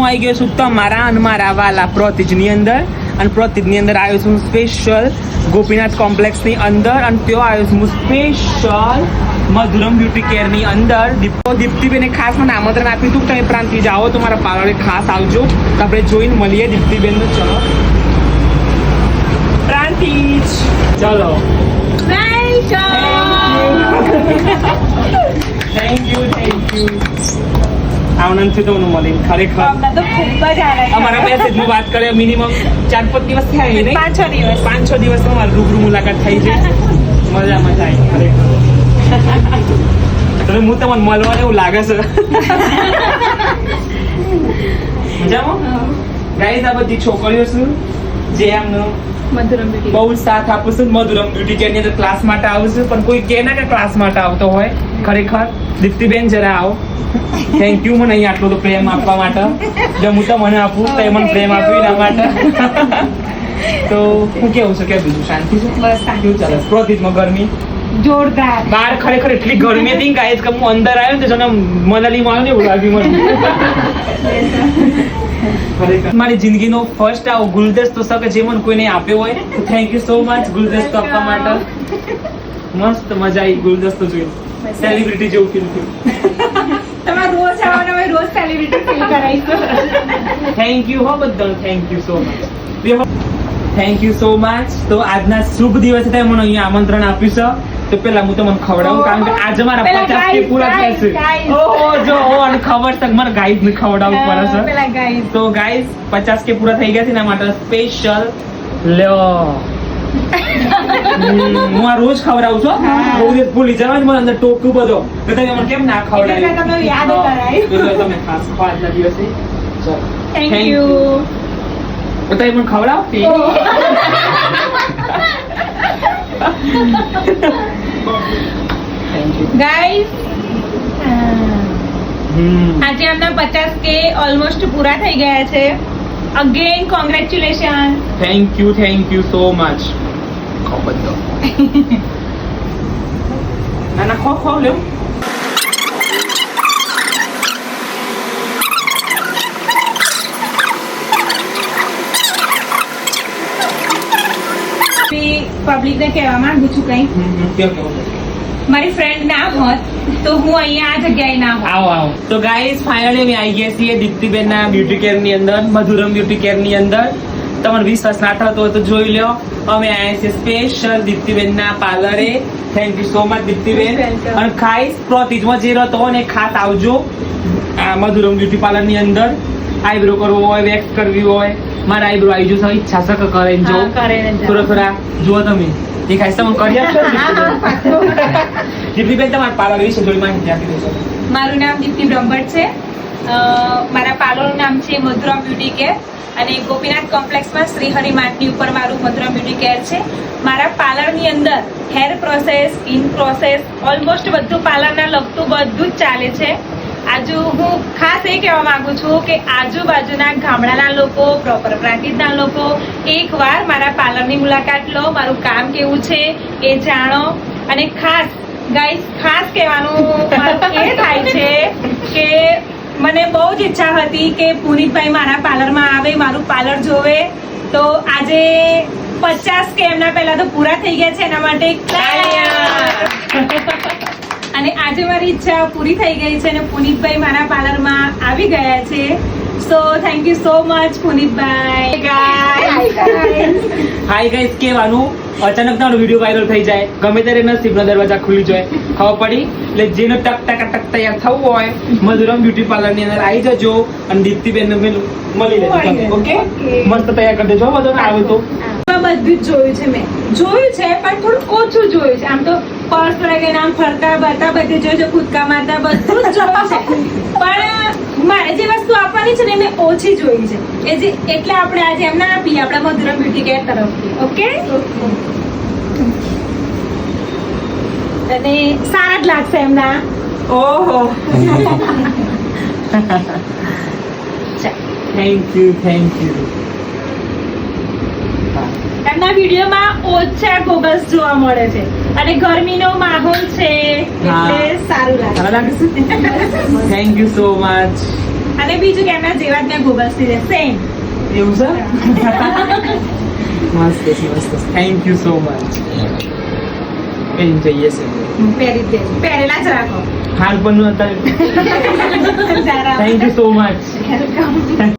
આવી ગયો છું તમારા અને મારા વાલા પ્રોતિજની અંદર, અને પ્રોતિજની અંદર આવ્યો છું સ્પેશિયલ ગોપીનાથ કોમ્પ્લેક્સની અંદર, અને ત્યાં આવ્યો છું સ્પેશિયલ મધુરમ બ્યુટી કેરની અંદર. દીપ્તિબેને ખાસ મને આમંત્રણ આપ્યું હતું કે તમે પ્રાંતિ જાઓ તો મારા પાર્લરે ખાસ આવજો. તો આપણે જોઈને મળીએ દીપ્તિબેનનો. ચલો પ્રાંતિજ, ચલો. Thank you. આનંદ છે તમને મળીને ખરેખર. અમારા મેસેજની વાત કરીએ મિનિમમ 4-5 દિવસ થયા નહીં, 5-6 દિવસમાં મારી રૂબરૂ મુલાકાત થઈ છે. મજા આવી ખરેખર. તમે હું તમને મળવાનું એવું લાગે છે. મજામાં ગાઈસ, આ બધી છોકરીઓ છું જે એમનો બહુ જ સાથ આપું છું. મધુરમ બ્યુટી કેરની અંદર ક્લાસ માટે આવું છું, પણ કોઈ કે ના કે ક્લાસ માટે આવતો હોય. ખરેખર દીપ્તિબેન જરા આવો. થેન્ક યુ મને અહીંયા આટલો તો પ્રેમ આપવા માટે. જો હું તો મને આપું તો એ મને પ્રેમ આપ્યું એના માટે. તો હું કેવું છે કે બીજું શાંતિ છે? બસ કેવું ચાલે? પ્રોતિજમાં ગરમી જોરદાર. બહાર ખરેખર એટલી ગરમી હતી ગાઈસ કે હું અંદર આવ્યો ને તો મનાલીમાં આવ્યો ને એવું લાગ્યું મને. મારી જિંદગીનો ફર્સ્ટ આવો ગુલદસ્તો છે કે જે મને કોઈને આપ્યો હોય. તો થેન્ક યુ સો મચ ગુલદસ્તો આપવા માટે. મસ્ત મજા આવી ગુલદસ્તો જોઈને. સેલિબ્રિટી જેવું ફીલ થયું. તમારે રોજ આવવાના હોય, રોજ સેલિબ્રિટી ફીલ કરાઈશું. થેન્ક યુ હો બધા. Thank you so much. Thank you so much. તો આજના શુભ દિવસે તમે મને અહીંયા આમંત્રણ આપ્યું છે. તો પેલા હું તમને ખવડાવું, કારણ કે આજે મારા 50 કે પૂરા થશે. ઓહો જો અને ખબર છે મને ગાઈઝ ને ખવડાવવું પડે છે. તો ગાઈઝ 50 કે પૂરા થઈ ગયા છે એના માટે સ્પેશિયલ લ્યો. હું આ રોજ ખવડાવું છું. ભૂલી જવા મને અંદર ટોકું બધો તો તમે મને કેમ ના ખવડાવ્યું? યાદ કરાય તમે ખાસ આજના દિવસે. Thank you. તમે મને ખવડાવતી. ગાઈસ, આજે આપના 50K ઓલમોસ્ટ પૂરા થઈ ગયા છે. Again congratulation. Thank you so much. ખબર દો ના ખો લ્યો. પબ્લિક ને કહેવા માંગુ છું કઈ. મારી ફ્રેન્ડ ના હોત તો હું અહીંયા આ જગ્યાએ ના હોત. આવો. તો ગાઈસ ફાઇનલી અમે આવી ગયા છીએ દીપ્તિબેન ના બ્યુટી કેર ની અંદર, મધુરમ બ્યુટી કેર ની અંદર. તમને વિશ્વાસ ના થતો હોય તો જોઈ લો. અમે આવ્યા છીએ સ્પેશિયલ દીપ્તિબેન ના પાર્લરે. Thank you so much દીપ્તિબેન. અને ખાસ પ્રોતિજમાં જે રહતો હોય ને ખાસ આવજો આ મધુરમ બ્યુટી પાર્લર ની અંદર. આઈબ્રો કરવો હોય, વેક્સ કરવી હોય, મારા આઈબ્રો આવી જશે. ઈચ્છા છે કે કરે જો થોડા જુઓ તમે દેખાય તમે કરી આપશો. દીપ્તિબેન તમારા પાર્લર વિશે થોડી માહિતી આપી દેશો. મારું નામ દીપ્તિ બ્રહ્મભટ્ટ છે. મારા પાર્લરનું નામ છે મધુરમ બ્યુટી કેર, અને ગોપીનાથ કોમ્પ્લેક્સમાં શ્રીહરિ માર્ટની ઉપર મારું મધુરમ બ્યુટી કેર છે. મારા પાર્લરની અંદર hair process, skin process, almost બધું પાર્લરના લગતું બધું જ ચાલે છે. હું ખાસ એ કહેવા માંગુ છું કે આજુબાજુના ગામડાના લોકો, પ્રોપર પ્રાંતિજના લોકો એકવાર મારા પાર્લરની મુલાકાત લો, મારું કામ કેવું છે એ જાણો. અને ખાસ ગાઈસ, ખાસ કહેવાનું મારું એ થાય છે કે મને બહુ જ ઈચ્છા હતી કે પુનિતભાઈ મારા પાર્લરમાં આવે, મારું પાર્લર જોવે. તો આજે 50K એમના પહેલા તો પૂરા થઈ ગયા છે, એના માટે અને આજે મારી ઈચ્છા પૂરી થઈ ગઈ છે અને પુનિતભાઈ મારા પાર્લરમાં આવી ગયા છે. So thank you so much પુનિતભાઈ. હાય ગાઈસ કહેવાનું અચાનક તમારો વિડીયો વાયરલ થઈ જાય, ગમે ત્યારે નસીબનો દરવાજા ખુલી જાય, ખબર પડી. એટલે જેનો ટક તૈયાર થવું હોય મધુરમ બ્યુટી પાર્લર ની અંદર આવી જજો અને દીપ્તિબેન મળી લેજો. ઓકે, મસ્ત તૈયાર કરી દેજો. બધું આવે તો બધું જ જોયું છે, મેં જોયું છે પણ થોડું ઓછું જોયું છે. આમ તો પર્સ લઈને આમ ફરતા બરતા બધે જોયું છે, કૂદકા મારતા બધું જ જોયું છે, પણ મારે જે વસ્તુ આપવાની છે ને મેં ઓછી જોઈ છે. એટલે આપણે આજે એમને આપીએ આપણા મધુરમ બ્યુટી કેર તરફથી. ઓકે, અને સારા જ લાગશે એમના. ઓહો થેન્ક યુ. એમના વિડીયોમાં ઓછા ગોગલ્સ જોવા મળે છે અને ગરમીનો માહોલ છે એટલે સારું લાગે. Thank you so much. અને બીજું કે એમના જેવા જ મેં ગોગલ્સ લીધે સેમ. એવું છે મસ્ત છે મસ્ત થેન્ક યુ સો મચ જઈએ છે પહેરેલા જ રાખો. હાલ પણ અત્યારે જરા. Thank you so much welcome.